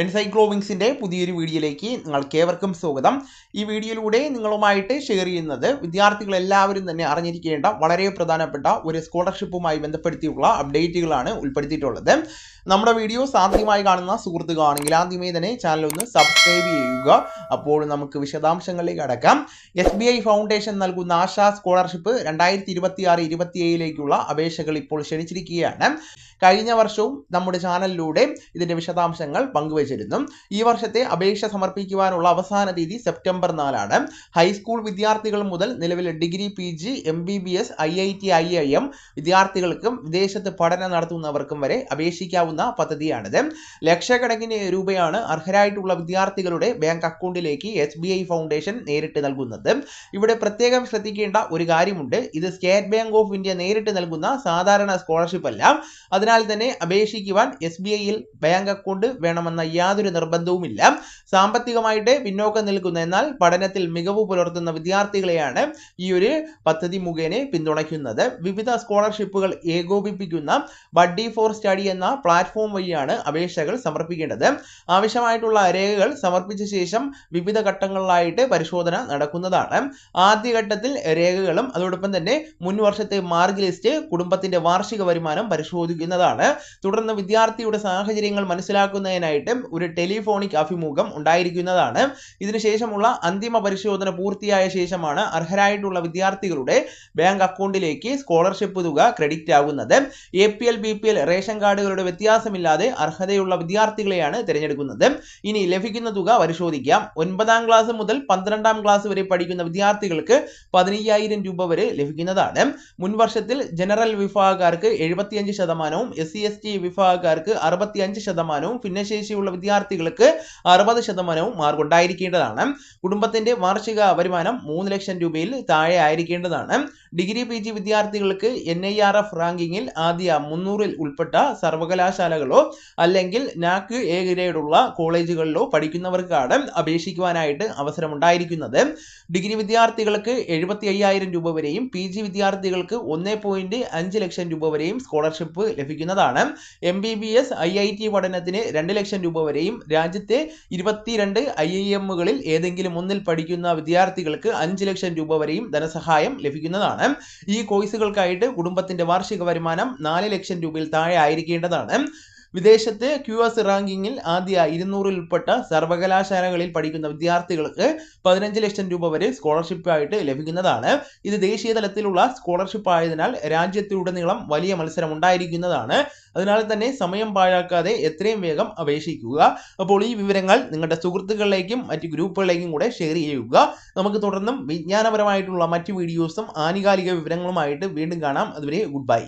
എൻസൈക്ലോവിങ്സിൻ്റെ പുതിയൊരു വീഡിയോയിലേക്ക് നിങ്ങൾക്കേവർക്കും സ്വാഗതം. ഈ വീഡിയോയിലൂടെ നിങ്ങളുമായിട്ട് ഷെയർ ചെയ്യുന്നത് വിദ്യാർത്ഥികളെല്ലാവരും തന്നെ അറിഞ്ഞിരിക്കേണ്ട വളരെ പ്രധാനപ്പെട്ട ഒരു സ്കോളർഷിപ്പുമായി ബന്ധപ്പെടുത്തിയുള്ള അപ്ഡേറ്റുകളാണ് ഉൾപ്പെടുത്തിയിട്ടുള്ളത്. നമ്മുടെ വീഡിയോ ആദ്യമായി കാണുന്ന സുഹൃത്തുക്കളാണെങ്കിൽ ആദ്യമേ തന്നെ ചാനൽ ഒന്ന് സബ്സ്ക്രൈബ് ചെയ്യുക. അപ്പോൾ നമുക്ക് വിശദാംശങ്ങളിലേക്ക് കടക്കാം. SBI ഫൗണ്ടേഷൻ നൽകുന്ന ആശാ സ്കോളർഷിപ്പ് 2026-27 അപേക്ഷകൾ ഇപ്പോൾ ക്ഷണിച്ചിരിക്കുകയാണ്. കഴിഞ്ഞ വർഷവും നമ്മുടെ ചാനലിലൂടെ ഇതിൻ്റെ വിശദാംശങ്ങൾ പങ്കുവച്ചിരുന്നു. ഈ വർഷത്തെ അപേക്ഷ സമർപ്പിക്കുവാനുള്ള അവസാന തീയതി സെപ്റ്റംബർ 4 ഹൈസ്കൂൾ വിദ്യാർത്ഥികൾ മുതൽ നിലവിൽ degree, PG, MBBS, IIT, IIM വിദ്യാർത്ഥികൾക്കും വിദേശത്ത് പഠനം നടത്തുന്നവർക്കും വരെ അപേക്ഷിക്കാവുന്ന പദ്ധതിയാണിത്. ലക്ഷക്കണക്കിന് രൂപയാണ് അർഹരായിട്ടുള്ള വിദ്യാർത്ഥികളുടെ ബാങ്ക് അക്കൗണ്ടിലേക്ക് SBI ഫൗണ്ടേഷൻ നേരിട്ട് നൽകുന്നത്. ഇവിടെ പ്രത്യേകം ശ്രദ്ധിക്കേണ്ട ഒരു കാര്യമുണ്ട്. ഇത് സ്റ്റേറ്റ് ബാങ്ക് ഓഫ് ഇന്ത്യ നേരിട്ട് നൽകുന്ന സാധാരണ സ്കോളർഷിപ്പ് അല്ല. അതിനാൽ തന്നെ അപേക്ഷിക്കുവാൻ SBIയിൽ ബാങ്ക് അക്കൗണ്ട് വേണമെന്ന യാതൊരു നിർബന്ധവുമില്ല. സാമ്പത്തികമായിട്ട് പിന്നോക്കം നിൽക്കുന്ന എന്നാൽ പഠനത്തിൽ മികവ് പുലർത്തുന്ന വിദ്യാർത്ഥികളെയാണ് ഈ ഒരു പദ്ധതി മുഖേന പിന്തുണയ്ക്കുന്നത്. വിവിധ സ്കോളർഷിപ്പുകൾ ഏകോപിപ്പിക്കുന്ന ബഡ്ഡി ഫോർ സ്റ്റഡി എന്ന പ്ലാറ്റ്ഫോം വഴിയാണ് അപേക്ഷകൾ സമർപ്പിക്കേണ്ടത്. ആവശ്യമായിട്ടുള്ള രേഖകൾ സമർപ്പിച്ച ശേഷം വിവിധ ഘട്ടങ്ങളിലായിട്ട് പരിശോധന നടക്കുന്നതാണ്. ആദ്യഘട്ടത്തിൽ രേഖകളും അതോടൊപ്പം തന്നെ മുൻ വർഷത്തെ മാർക്ക് ലിസ്റ്റ്, കുടുംബത്തിന്റെ വാർഷിക വരുമാനം പരിശോധിക്കുന്നതാണ്. തുടർന്ന് വിദ്യാർത്ഥിയുടെ സാഹചര്യങ്ങൾ മനസ്സിലാക്കുന്നതിനായിട്ട് ഒരു ടെലിഫോണിക് അഭിമുഖം ഉണ്ടായിരിക്കുന്നതാണ്. ഇതിനുശേഷമുള്ള അന്തിമ പരിശോധന പൂർത്തിയായ ശേഷമാണ് അർഹരായിട്ടുള്ള വിദ്യാർത്ഥികളുടെ ബാങ്ക് അക്കൗണ്ടിലേക്ക് സ്കോളർഷിപ്പ് തുക ക്രെഡിറ്റ് ആകുന്നത്. APL, BPL റേഷൻ കാർഡുകളുടെ വ്യത്യാസമില്ലാതെ അർഹതയുള്ള വിദ്യാർത്ഥികളെയാണ് തിരഞ്ഞെടുക്കുന്നത്. ഇനി ലഭിക്കുന്ന തുക പരിശോധിക്കാം. 9ാം ക്ലാസ് മുതൽ 12ാം ക്ലാസ് വരെ പഠിക്കുന്ന വിദ്യാർത്ഥികൾക്ക് 15,000 രൂപ വരെ ലഭിക്കുന്നതാണ്. മുൻ വർഷത്തിൽ ജനറൽ വിഭാഗക്കാർക്ക് 75%, SC/ST വിഭാഗക്കാർക്ക് 65%, ഭിന്നശേഷിയുള്ള വിദ്യാർത്ഥികൾക്ക് 60% മാർക്ക് ഉണ്ടായിരിക്കേണ്ടതാണ്. കുടുംബത്തിന്റെ വാർഷിക വരുമാനം 3 ലക്ഷം രൂപയിൽ താഴെ ആയിരിക്കേണ്ടതാണ്. ഡിഗ്രി, PG വിദ്യാർത്ഥികൾക്ക് NIRF റാങ്കിങ്ങിൽ ആദ്യ 300-ൽ ഉൾപ്പെട്ട സർവകലാശാലകളോ അല്ലെങ്കിൽ NAC A ഗ്രേഡുള്ള കോളേജുകളിലോ പഠിക്കുന്നവർക്കാണ് അപേക്ഷിക്കുവാനായിട്ട് അവസരമുണ്ടായിരിക്കുന്നത്. ഡിഗ്രി വിദ്യാർത്ഥികൾക്ക് 75,000 രൂപ വരെയും PG വിദ്യാർത്ഥികൾക്ക് 1.5 ലക്ഷം രൂപ വരെയും സ്കോളർഷിപ്പ് ലഭിക്കുന്നതാണ്. MBBS, IIT പഠനത്തിന് 2 ലക്ഷം രൂപ വരെയും രാജ്യത്തെ 22 IIM-കളിൽ ഏതെങ്കിലും ഒന്നിൽ പഠിക്കുന്ന വിദ്യാർത്ഥികൾക്ക് 5 ലക്ഷം രൂപ വരെയും ധനസഹായം ലഭിക്കുന്നതാണ്. ഈ കോഴ്സുകൾക്കായിട്ട് കുടുംബത്തിന്റെ വാർഷിക വരുമാനം 4 ലക്ഷം രൂപയിൽ താഴെ ആയിരിക്കേണ്ടതാണ്. വിദേശത്ത് QS റാങ്കിങ്ങിൽ ആദ്യ 200-ൽ ഉൾപ്പെട്ട സർവകലാശാലകളിൽ പഠിക്കുന്ന വിദ്യാർത്ഥികൾക്ക് 15 ലക്ഷം രൂപ വരെ സ്കോളർഷിപ്പ് ആയിട്ട് ലഭിക്കുന്നതാണ്. ഇത് ദേശീയ തലത്തിലുള്ള സ്കോളർഷിപ്പ് ആയതിനാൽ രാജ്യത്തുടനീളം വലിയ മത്സരം ഉണ്ടായിരിക്കുന്നതാണ്. അതിനാൽ തന്നെ സമയം പാഴാക്കാതെ എത്രയും വേഗം അപേക്ഷിക്കുക. അപ്പോൾ ഈ വിവരങ്ങൾ നിങ്ങളുടെ സുഹൃത്തുക്കളിലേക്കും മറ്റ് ഗ്രൂപ്പുകളിലേക്കും കൂടെ ഷെയർ ചെയ്യുക. നമുക്ക് തുടർന്നും വിജ്ഞാനപരമായിട്ടുള്ള മറ്റ് വീഡിയോസും ആനുകാലിക വിവരങ്ങളുമായിട്ട് വീണ്ടും കാണാം. അതുവരെ ഗുഡ് ബൈ.